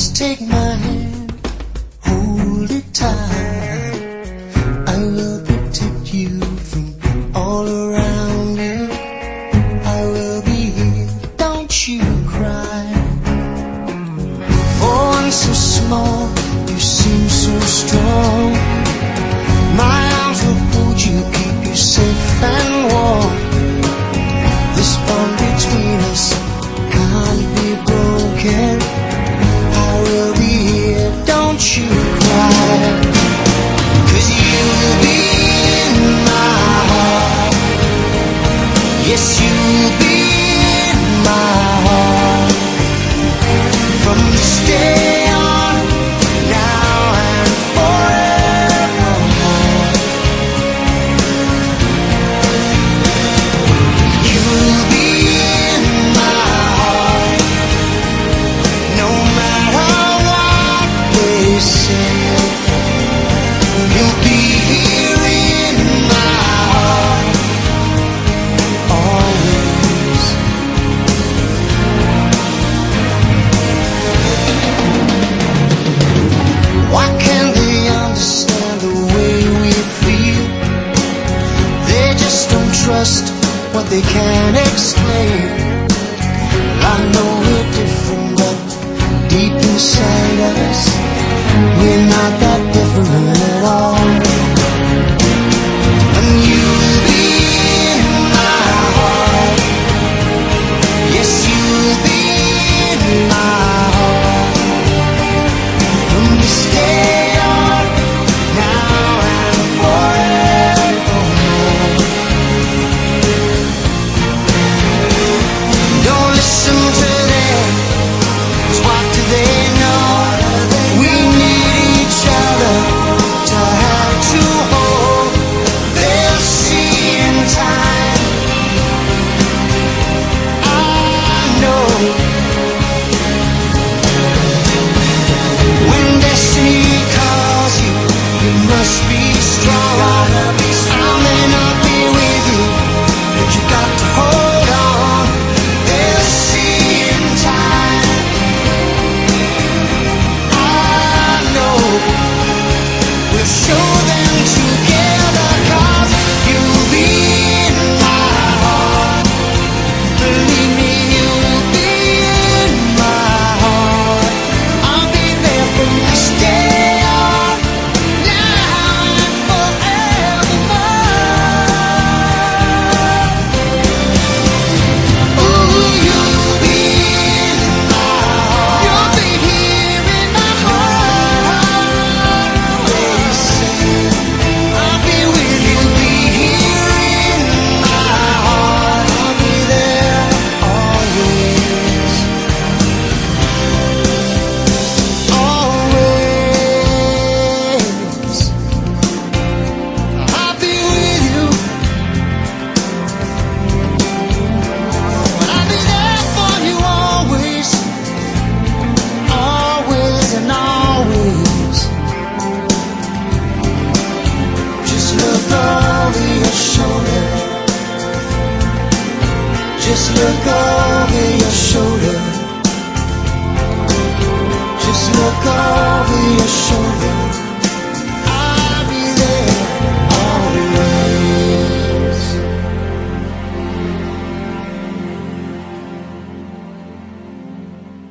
Just take my hand, hold it tight. I will protect you from all around you. I will be here, don't you cry. For one so small, you seem so strong. My arms will hold you, keep you safe and warm. This bond between us can't be broken. I will be here, don't you cry. 'Cause you'll be in my heart. Yes, you'll be in my heart. From this day on, now and forevermore. You'll be in my heart. No matter what they say, you'll be here in my heart always. Why can't they understand the way we feel? They just don't trust what they can't explain. I know we're different, but deep inside